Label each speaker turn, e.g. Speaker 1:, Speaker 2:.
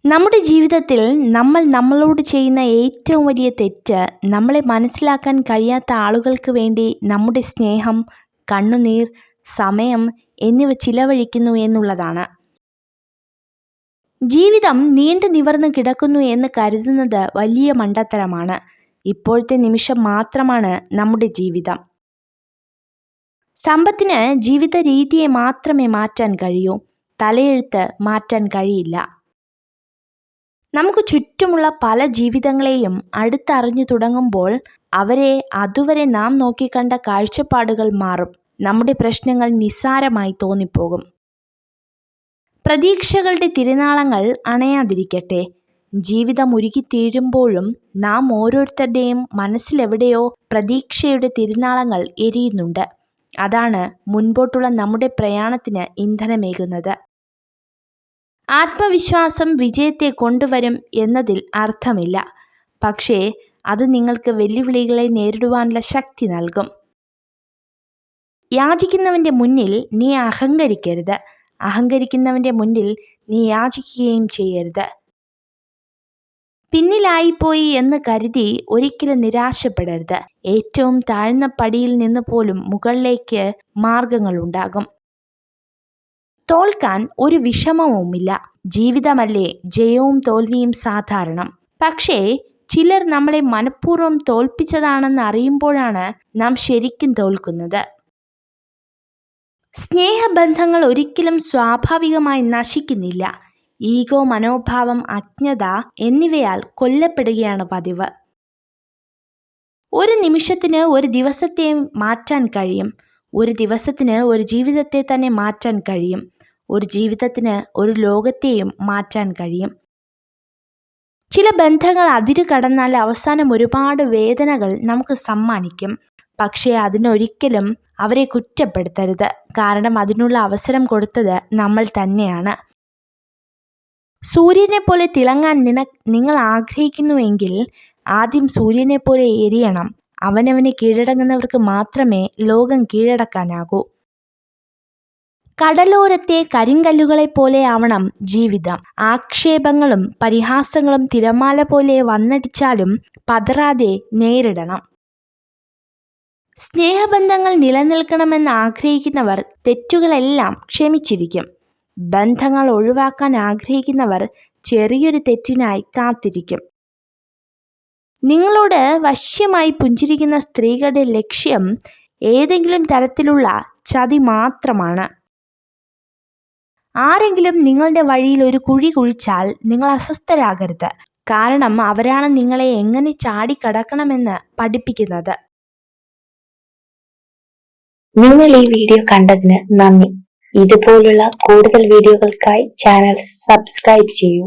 Speaker 1: നമ്മുടെ ജീവിതത്തിൽ നമ്മൾ നമ്മളോട് ചെയ്യുന്ന ഏറ്റവും വലിയ തെറ്റ് നമ്മളെ മനസ്സിലാക്കാൻ കഴിയാത്ത ആളുകൾക്ക് വേണ്ടി നമ്മുടെ സ്നേഹം, കണ്ണുനീർ, സമയം എന്നിവ ചിലവഴിക്കുന്നു എന്നുള്ളതാണ്. ജീവിതം നീണ്ടു നിവർന്നു കിടക്കുന്നു എന്ന് കരുതുന്നത് വലിയ മണ്ടത്തരമാണ്. ഇപ്പോഴത്തെ നിമിഷം മാത്രമാണ് നമ്മുടെ ജീവിതം. സമ്പത്തിന് ജീവിത രീതിയെ മാത്രമേ മാറ്റാൻ കഴിയൂ, തലയെഴുത്ത് മാറ്റാൻ കഴിയില്ല. നമുക്ക് ചുറ്റുമുള്ള പല ജീവിതങ്ങളെയും അടുത്തറിഞ്ഞു തുടങ്ങുമ്പോൾ അവരെ അതുവരെ നാം നോക്കിക്കണ്ട കാഴ്ചപ്പാടുകൾ മാറും. നമ്മുടെ പ്രശ്നങ്ങൾ നിസ്സാരമായി തോന്നിപ്പോകും. പ്രതീക്ഷകളുടെ തിരുനാളങ്ങൾ അണയാതിരിക്കട്ടെ. ജീവിതം ഉരുകിത്തീരുമ്പോഴും നാം ഓരോരുത്തരുടെയും മനസ്സിലെവിടെയോ പ്രതീക്ഷയുടെ തിരുനാളങ്ങൾ എരിയുന്നുണ്ട്. അതാണ് മുൻപോട്ടുള്ള നമ്മുടെ പ്രയാണത്തിന് ഇന്ധനമേകുന്നത്. ആത്മവിശ്വാസം വിജയത്തെ കൊണ്ടുവരും എന്നതിൽ അർത്ഥമില്ല. പക്ഷേ അത് നിങ്ങൾക്ക് വെല്ലുവിളികളെ നേരിടുവാനുള്ള ശക്തി നൽകും. യാചിക്കുന്നവൻ്റെ മുന്നിൽ നീ അഹങ്കരിക്കരുത്. അഹങ്കരിക്കുന്നവൻ്റെ മുന്നിൽ നീ യാചിക്കുകയും ചെയ്യരുത്. പിന്നിലായിപ്പോയി എന്ന് കരുതി ഒരിക്കലും നിരാശപ്പെടരുത്. ഏറ്റവും താഴ്ന്ന പടിയിൽ നിന്ന് പോലും മുകളിലേക്ക് മാർഗങ്ങളുണ്ടാകും. തോൽക്കാൻ ഒരു വിഷമവുമില്ല. ജീവിതമല്ലേ, ജയവും തോൽവിയും സാധാരണം. പക്ഷേ ചിലർ നമ്മളെ മനഃപൂർവ്വം തോൽപ്പിച്ചതാണെന്ന് അറിയുമ്പോഴാണ് നാം ശരിക്കും തോൽക്കുന്നത്. സ്നേഹബന്ധങ്ങൾ ഒരിക്കലും സ്വാഭാവികമായി നശിക്കുന്നില്ല. ഈഗോ, മനോഭാവം, അജ്ഞത എന്നിവയാൽ കൊല്ലപ്പെടുകയാണ് പതിവ്. ഒരു നിമിഷത്തിന് ഒരു ദിവസത്തെ മാറ്റാൻ കഴിയും. ഒരു ദിവസത്തിന് ഒരു ജീവിതത്തെ തന്നെ മാറ്റാൻ കഴിയും. ഒരു ജീവിതത്തിന് ഒരു ലോകത്തെയും മാറ്റാൻ കഴിയും. ചില ബന്ധങ്ങൾ അതിരു കടന്നാൽ അവസാനം ഒരുപാട് വേദനകൾ നമുക്ക് സമ്മാനിക്കും. പക്ഷേ അതിനൊരിക്കലും അവരെ കുറ്റപ്പെടുത്തരുത്. കാരണം അതിനുള്ള അവസരം കൊടുത്തത് നമ്മൾ തന്നെയാണ്. സൂര്യനെ പോലെ തിളങ്ങാൻ നിങ്ങൾ ആഗ്രഹിക്കുന്നുവെങ്കിൽ ആദ്യം സൂര്യനെ പോലെ എരിയണം. അവനവനെ കീഴടങ്ങുന്നവർക്ക് മാത്രമേ ലോകം കീഴടക്കാനാകൂ. കടലോരത്തെ കരിങ്കല്ലുകളെ പോലെ ആവണം ജീവിതം. ആക്ഷേപങ്ങളും പരിഹാസങ്ങളും തിരമാല പോലെ വന്നടിച്ചാലും പതറാതെ നേരിടണം. സ്നേഹബന്ധങ്ങൾ നിലനിൽക്കണമെന്ന് ആഗ്രഹിക്കുന്നവർ തെറ്റുകളെല്ലാം ക്ഷമിച്ചിരിക്കും. ബന്ധങ്ങൾ ഒഴിവാക്കാൻ ആഗ്രഹിക്കുന്നവർ ചെറിയൊരു തെറ്റിനായി കാത്തിരിക്കും. നിങ്ങളോട് വശ്യമായി പുഞ്ചിരിക്കുന്ന സ്ത്രീകളുടെ ലക്ഷ്യം ഏതെങ്കിലും തരത്തിലുള്ള ചതി മാത്രമാണ്. ആരെങ്കിലും നിങ്ങളുടെ വഴിയിൽ ഒരു കുഴി കുഴിച്ചാൽ നിങ്ങൾ അസ്വസ്ഥരാകരുത്. കാരണം അവരാണ് നിങ്ങളെ എങ്ങനെ ചാടിക്കടക്കണമെന്ന് പഠിപ്പിക്കുന്നത്.
Speaker 2: നിങ്ങൾ ഈ വീഡിയോ കണ്ടതിന് നന്ദി. ഇതുപോലുള്ള കൂടുതൽ വീഡിയോകൾക്കായി ചാനൽ സബ്സ്ക്രൈബ് ചെയ്യൂ.